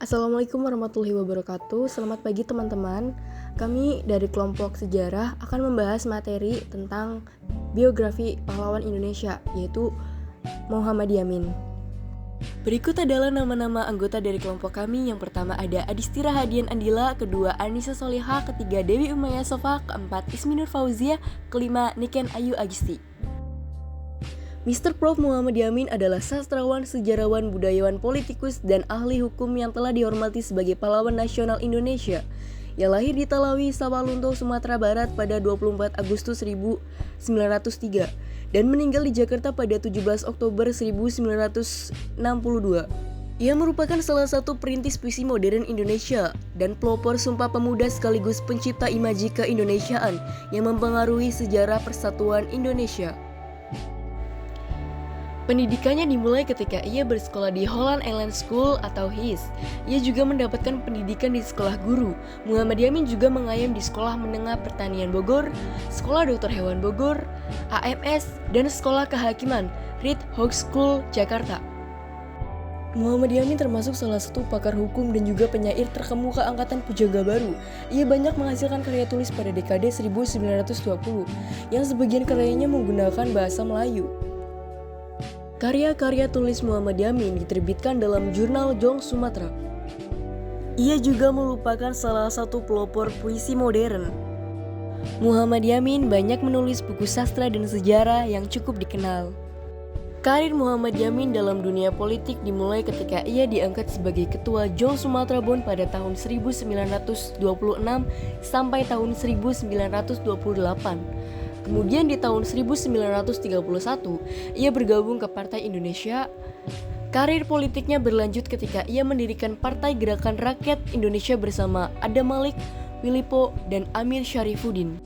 Assalamualaikum warahmatullahi wabarakatuh. Selamat pagi teman-teman. Kami dari kelompok sejarah akan membahas materi tentang biografi pahlawan Indonesia, yaitu Muhammad Yamin. Berikut adalah nama-nama anggota dari kelompok kami. Yang pertama ada Adistira Hadian Andila, kedua Anissa Solihah, ketiga Dewi Umayyah Sofa, keempat Ismi Nur Fauzia, kelima Niken Ayu Agisti. Mr. Prof. Muhammad Yamin adalah sastrawan, sejarawan, budayawan, politikus, dan ahli hukum yang telah dihormati sebagai pahlawan nasional Indonesia. Ia lahir di Talawi, Sawalunto, Sumatera Barat pada 24 Agustus 1903 dan meninggal di Jakarta pada 17 Oktober 1962. Ia merupakan salah satu perintis puisi modern Indonesia dan pelopor Sumpah Pemuda sekaligus pencipta imaji keindonesiaan yang mempengaruhi sejarah persatuan Indonesia. Pendidikannya dimulai ketika ia bersekolah di Holland Island School atau HIS. Ia juga mendapatkan pendidikan di sekolah guru. Muhammad Yamin juga mengayam di Sekolah Menengah Pertanian Bogor, Sekolah Dokter Hewan Bogor, AMS, dan Sekolah Kehakiman Reed Hogue School, Jakarta. Muhammad Yamin termasuk salah satu pakar hukum dan juga penyair terkemuka angkatan Pujangga Baru. Ia banyak menghasilkan karya tulis pada dekade 1920, yang sebagian karyanya menggunakan bahasa Melayu. Karya-karya tulis Muhammad Yamin diterbitkan dalam jurnal Jong Sumatera. Ia juga merupakan salah satu pelopor puisi modern. Muhammad Yamin banyak menulis buku sastra dan sejarah yang cukup dikenal. Karir Muhammad Yamin dalam dunia politik dimulai ketika ia diangkat sebagai ketua Jong Sumatera Bond pada tahun 1926 sampai tahun 1928. Kemudian di tahun 1931, ia bergabung ke Partai Indonesia. Karir politiknya berlanjut ketika ia mendirikan Partai Gerakan Rakyat Indonesia bersama Adam Malik, Willipo, dan Amir Syarifuddin.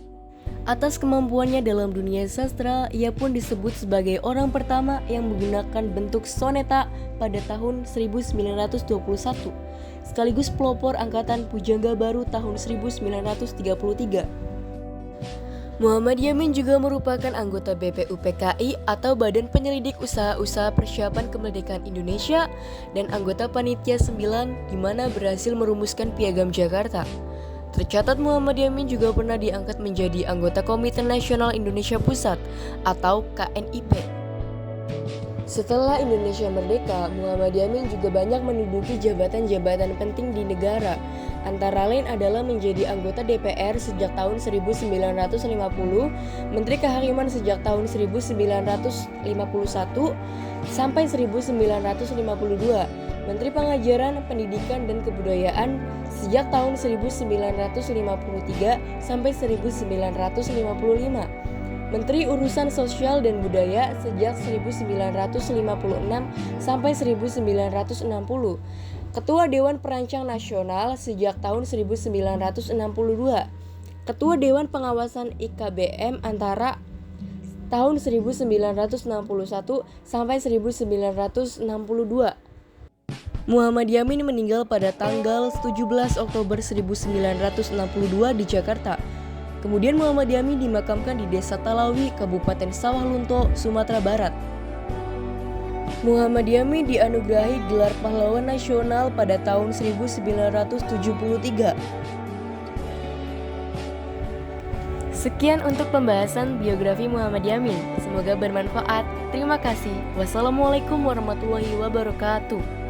Atas kemampuannya dalam dunia sastra, ia pun disebut sebagai orang pertama yang menggunakan bentuk soneta pada tahun 1921, sekaligus pelopor Angkatan Pujangga Baru tahun 1933. Muhammad Yamin juga merupakan anggota BPUPKI atau Badan Penyelidik Usaha-Usaha Persiapan Kemerdekaan Indonesia dan anggota Panitia 9 di mana berhasil merumuskan Piagam Jakarta. Tercatat Muhammad Yamin juga pernah diangkat menjadi anggota Komite Nasional Indonesia Pusat atau KNIP. Setelah Indonesia merdeka, Muhammad Yamin juga banyak menduduki jabatan-jabatan penting di negara. Antara lain adalah menjadi anggota DPR sejak tahun 1950, Menteri Kehakiman sejak tahun 1951 sampai 1952, Menteri Pengajaran, Pendidikan, dan Kebudayaan sejak tahun 1953 sampai 1955, Menteri Urusan Sosial dan Budaya sejak 1956 sampai 1960, Ketua Dewan Perancang Nasional sejak tahun 1962, Ketua Dewan Pengawasan IKBM antara tahun 1961 sampai 1962. Muhammad Yamin meninggal pada tanggal 17 Oktober 1962 di Jakarta. Kemudian Muhammad Yamin dimakamkan di Desa Talawi, Kabupaten Sawalunto, Sumatera Barat. Muhammad Yamin dianugerahi gelar pahlawan nasional pada tahun 1973. Sekian untuk pembahasan biografi Muhammad Yamin. Semoga bermanfaat. Terima kasih. Wassalamualaikum warahmatullahi wabarakatuh.